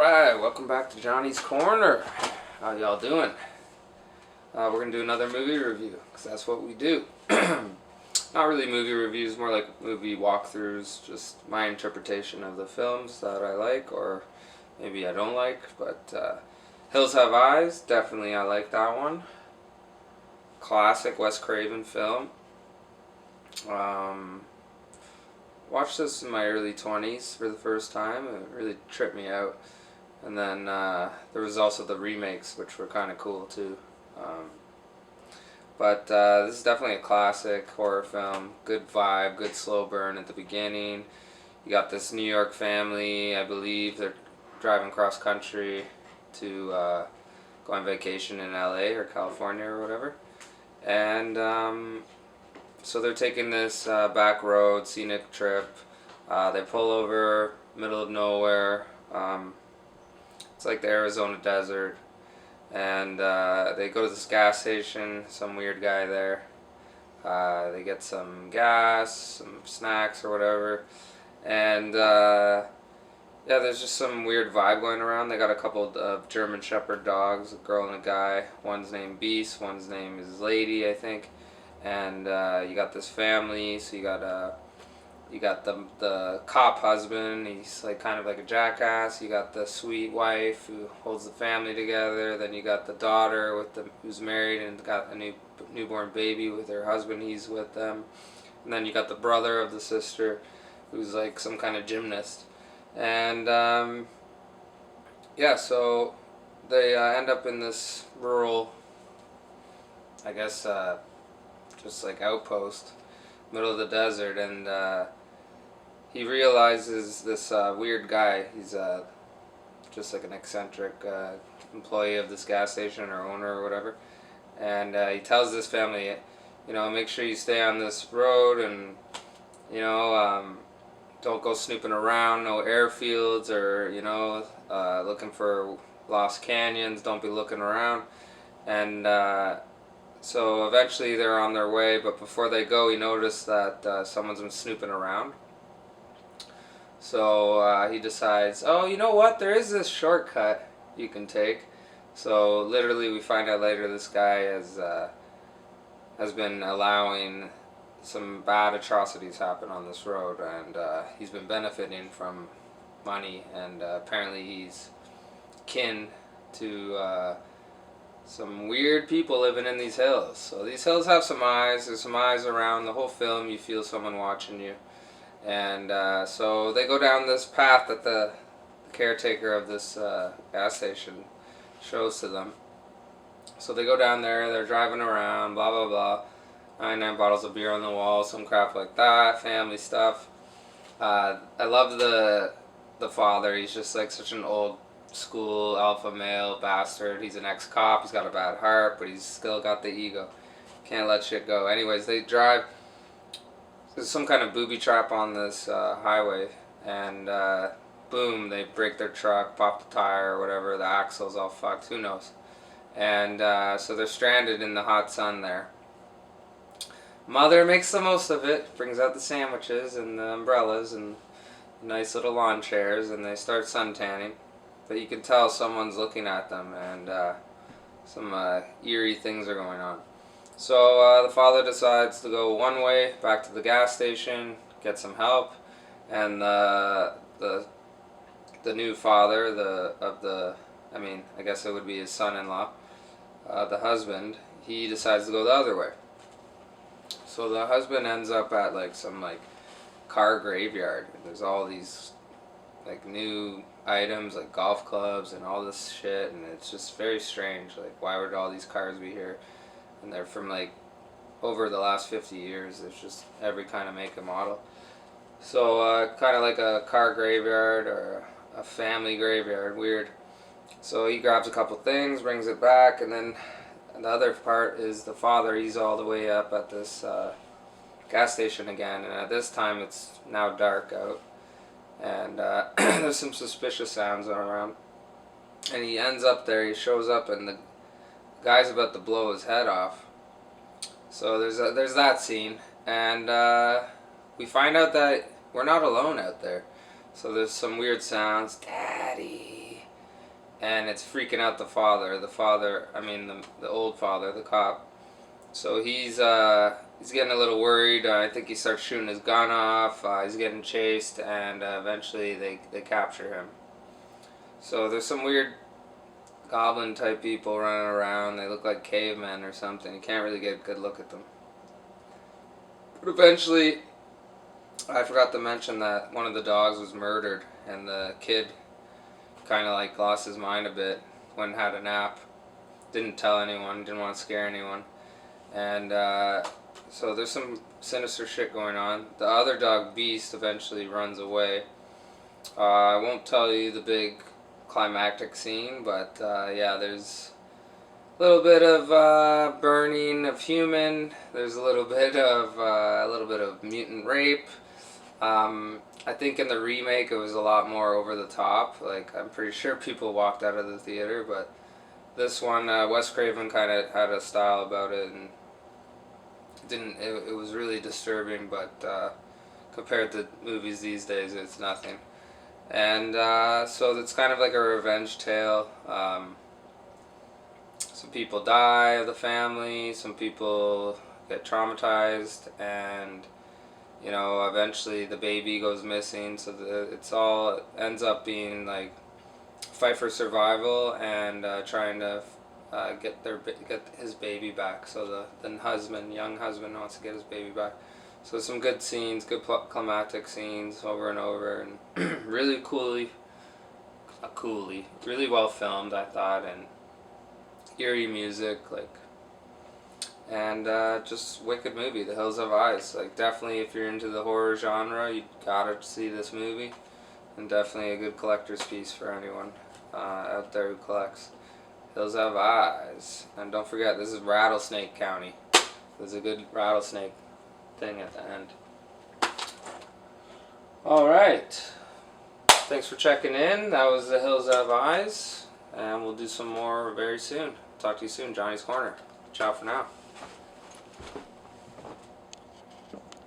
Alright, welcome back to Johnny's Corner. How y'all doing? We're going to do another movie review, because that's what we do. Not really movie reviews, more like movie walkthroughs, just my interpretation of the films that I like, or maybe I don't like, but Hills Have Eyes, definitely I like that one. Classic Wes Craven film. Watched this in my early 20s for the first time. It really tripped me out. And then there was also the remakes, which were kind of cool too. But this is definitely a classic horror film. Good vibe, good slow burn at the beginning. You got this New York family, I believe they're driving cross country to go on vacation in LA or California or whatever. And so they're taking this back road, scenic trip. They pull over, middle of nowhere. It's like the Arizona desert. And they go to this gas station, some weird guy there. They get some gas, some snacks or whatever. And yeah, there's just some weird vibe going around. They got a couple of German Shepherd dogs, a girl and a guy. One's named Beast, one's name is Lady, I think. And you got this family, so you got the cop husband, he's like kind of like a jackass. You got the sweet wife who holds the family together. Then you got the daughter who's married and got a newborn baby with her husband, he's with them. And then you got the brother of the sister who's like some kind of gymnast. And yeah, so they end up in this rural, I guess, just like outpost, middle of the desert, and he realizes this weird guy, he's just like an eccentric employee of this gas station or owner or whatever, and he tells this family, make sure you stay on this road, and don't go snooping around, no airfields, or looking for lost canyons, don't be looking around. And so eventually they're on their way, but before they go, he noticed that someone's been snooping around. So he decides, oh, you know what? There is this shortcut you can take. So literally, we find out later this guy has been allowing some bad atrocities happen on this road, and he's been benefiting from money, and apparently he's kin to some weird people living in these hills. So these hills have some eyes. There's some eyes around the whole film. You feel someone watching you. And so they go down this path that the caretaker of this gas station shows to them. So they go down there. They're driving around, blah, blah, blah. 99 bottles of beer on the wall, some crap like that, family stuff. I love the father. He's just like such an old school alpha male bastard. He's an ex-cop, he's got a bad heart, but he's still got the ego. Can't let shit go. Anyways, they drive. There's some kind of booby trap on this highway, and boom, they break their truck, pop the tire or whatever, the axle's all fucked, who knows. And so they're stranded in the hot sun there. Mother makes the most of it, brings out the sandwiches and the umbrellas and nice little lawn chairs, and they start suntanning. But you can tell someone's looking at them, and some eerie things are going on. So the father decides to go one way back to the gas station, get some help, and the new father, I guess it would be his son-in-law, the husband, he decides to go the other way. So the husband ends up at like some like car graveyard. There's all these like new items like golf clubs and all this shit, and it's just very strange. Like, why would all these cars be here? And they're from like over the last 50 years. There's just every kind of make and model. So kind of like a car graveyard or a family graveyard. Weird. So he grabs a couple things, brings it back, and then the other part is the father. He's all the way up at this gas station again, and at this time it's now dark out, and there's some suspicious sounds around, and he ends up there. He shows up, and the guy's about to blow his head off. So there's that scene, and we find out that we're not alone out there. So there's some weird sounds, Daddy, and it's freaking out the father. I mean the old father, the cop. So he's getting a little worried. I think he starts shooting his gun off. He's getting chased, and eventually they capture him. So there's some weird goblin type people running around. They look like cavemen or something. You can't really get a good look at them. But eventually, I forgot to mention that one of the dogs was murdered, and the kid kind of like lost his mind a bit. Went and had a nap. Didn't tell anyone. Didn't want to scare anyone. And so there's some sinister shit going on. The other dog, Beast, eventually runs away. I won't tell you the big climactic scene, but yeah, there's a little bit of burning of human. There's a little bit of mutant rape. I think in the remake it was a lot more over the top. Like, I'm pretty sure people walked out of the theater, but this one, Wes Craven kind of had a style about it, and it was really disturbing, but compared to movies these days, it's nothing. And so it's kind of like a revenge tale. Some people die of the family, some people get traumatized, and eventually the baby goes missing. So it's all ends up being like fight for survival and trying to get his baby back. So the young husband, wants to get his baby back. So some good scenes, good climactic scenes over and over, and really really well filmed, I thought, and eerie music, and just wicked movie. The Hills Have Eyes. Like, definitely, if you're into the horror genre, you gotta see this movie, and definitely a good collector's piece for anyone out there who collects. Hills Have Eyes. And don't forget, this is Rattlesnake County. There's a good rattlesnake thing at the end. Alright. Thanks for checking in. That was The Hills Have Eyes. And we'll do some more very soon. Talk to you soon. Johnny's Corner. Ciao for now.